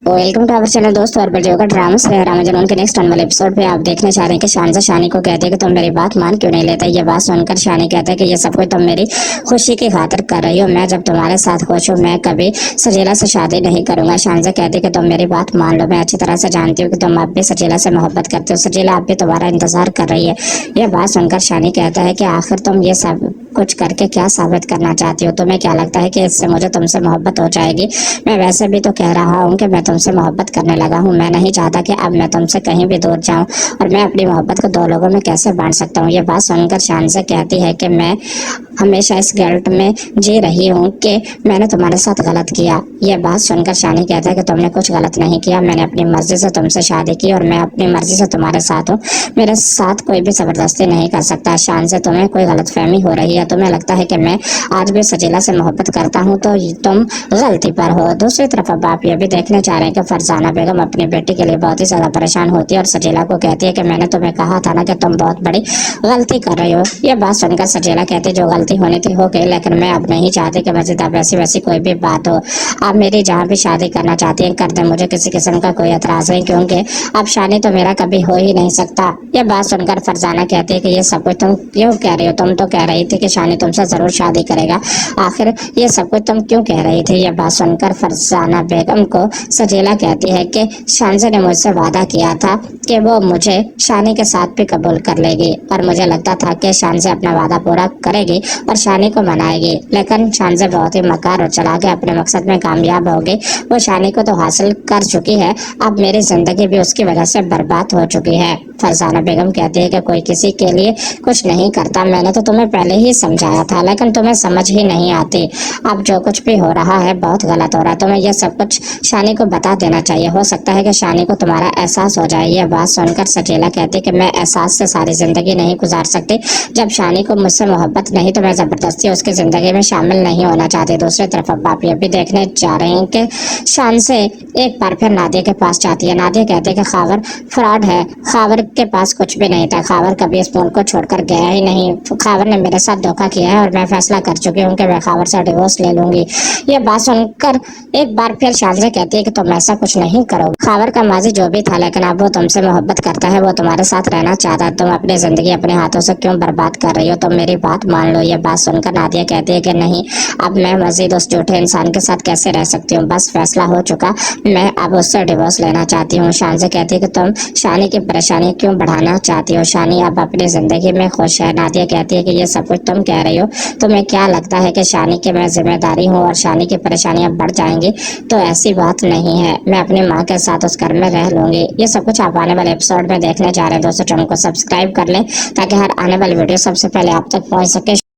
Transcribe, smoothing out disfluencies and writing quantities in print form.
Welcome to our channel दोस्तों। और video का ड्रामा से जनून के नेक्स्ट आने वाले एपिसोड पे आप देखने चाह रहे हैं कि शानजा शानी को कहते हैं कि तुम मेरी बात मान क्यों नहीं लेता। ये बात सुनकर शानी कहता है कि ये सब कुछ तुम मेरी खुशी की खातिर कर रही हो। मैं जब तुम्हारे साथ खुश हूँ मैं कभी सजीला से शादी नहीं करूंगा। शानजा कहती है कि तुम मेरी बात मान लो। मैं अच्छी तरह से जानती हूँ कि तुम अब भी सजीला से मोहब्बत करते हो। सजीला अब भी तुम्हारा इंतजार कर रही है। यह बात सुनकर शानी कहता है कि आखिर तुम ये सब कुछ करके क्या साबित करना चाहती हो। तुम्हें क्या लगता है कि इससे मुझे तुमसे मोहब्बत हो जाएगी। मैं वैसे भी तो कह रहा हूँ कि मैं तुमसे मोहब्बत करने लगा हूँ। मैं नहीं चाहता कि अब मैं तुमसे कहीं भी दूर जाऊं और मैं अपनी मोहब्बत को दो लोगों में कैसे बांट सकता हूँ। ये बात सुनकर शानजा कहती है कि मैं हमेशा इस गिल्ट में जी रही हूँ कि मैंने तुम्हारे साथ गलत किया। यह बात सुनकर शानी कहता है कि तुमने कुछ गलत नहीं किया। मैंने अपनी मर्जी से तुमसे शादी की और मैं अपनी मर्जी से तुम्हारे साथ हूँ। मेरे साथ कोई भी जबरदस्ती नहीं कर सकता। शान से तुम्हें कोई गलतफहमी हो रही है। तुम्हें लगता है कि मैं आज भी सजीला से मोहब्बत करता हूँ तो तुम गलती पर हो। दूसरी तरफ अब आप ये भी देखने चाह रहे हैं कि फरजाना बेगम अपनी बेटी के लिए बहुत ही ज्यादा परेशान होती है और सजीला को कहती है कि मैंने तुम्हें कहा था ना कि तुम बहुत बड़ी गलती कर रही हो। यह बात सुनकर सजीला कहती है जो गलती होनी थी हो गई, लेकिन मैं अब नहीं चाहती कि मजीद अब ऐसी वैसी कोई भी बात हो। आप मेरी जहाँ भी शादी करना चाहती हैं कर दे, मुझे किसी किस्म का कोई एतराज नहीं, क्योंकि अब शादी तो मेरा कभी हो ही नहीं सकता। यह बात सुनकर फरजाना कहती है कि ये सब कुछ तुम क्यों कह रही हो। तुम तो कह रही थी कि शानी तुमसे जरूर शादी करेगा। आखिर ये सब कुछ तुम क्यों कह रही थी। यह बात सुनकर फरजाना बेगम को सजीला कहती है कि शानजा ने मुझसे वादा किया था कि वो मुझे शानी के साथ भी कबूल कर लेगी और मुझे लगता था कि शानजा अपना वादा पूरा करेगी और शानी को मनाएगी, लेकिन शानजा बहुत ही मकार और चला के अपने मकसद में कामयाब हो गई। वो शानी को तो हासिल कर चुकी है, अब मेरी जिंदगी भी उसकी वजह से बर्बाद हो चुकी है। फरजाना बेगम कहती है कि कोई किसी के लिए कुछ नहीं करता। मैंने तो तुम्हें पहले ही समझाया था, लेकिन तुम्हें समझ ही नहीं आती। अब जो कुछ भी हो रहा है बहुत गलत हो रहा है। तुम्हें यह सब कुछ शानी को बता देना चाहिए। हो सकता है कि शानी को तुम्हारा एहसास हो जाए। यह बात सुनकर सजीला कहती है कि मैं एहसास से सारी जिंदगी नहीं गुजार सकती। जब शानी को मुझसे मोहब्बत नहीं तो मैं जबरदस्ती उसकी जिंदगी में शामिल नहीं होना चाहती। दूसरी तरफ अब आप ये भी देखने जा रहे हैं कि शान से एक बार फिर नादिया के पास जाती है। नादिया कहती है कि खावर फ्रॉड है। खावर के पास कुछ भी नहीं था। खावर कभी इस मुल्क को छोड़कर गया ही नहीं। खावर ने मेरे साथ धोखा किया है और मैं फैसला कर चुकी हूँ कि मैं खावर से डिवोर्स ले लूंगी। ये बात सुनकर एक बार फिर शानजा कहती है कि तुम ऐसा कुछ नहीं करो। खावर का माजी जो भी था, लेकिन अब वो तुमसे मोहब्बत करता है, वो तुम्हारे साथ रहना चाहता है। तुम अपनी जिंदगी अपने हाथों से क्यों बर्बाद कर रही हो। तुम मेरी बात मान लो। ये बात सुनकर नादिया कहती है कि नहीं, अब मैं मजीद उस झूठे इंसान के साथ कैसे रह सकती हूँ। बस फैसला हो चुका, मैं अब उससे डिवोर्स लेना चाहती हूँ। शानजा कहती है कि तुम शानी की परेशानी क्यों बढ़ाना चाहती हो। शानी अब अपनी जिंदगी में खुश है। नादिया कहती है कि ये सब कुछ तुम कह रही हो। तुम्हें क्या लगता है कि शानी की मैं जिम्मेदारी हूँ और शानी की परेशानियां बढ़ जाएंगी। तो ऐसी बात नहीं है। मैं अपनी माँ के साथ उस घर में रह लूंगी। ये सब कुछ आप आने वाले एपिसोड में देखने जा रहे हैं। दोस्तों चैनल को सब्सक्राइब कर लें ताकि हर आने वाली वीडियो सबसे पहले आप तक पहुंच सके।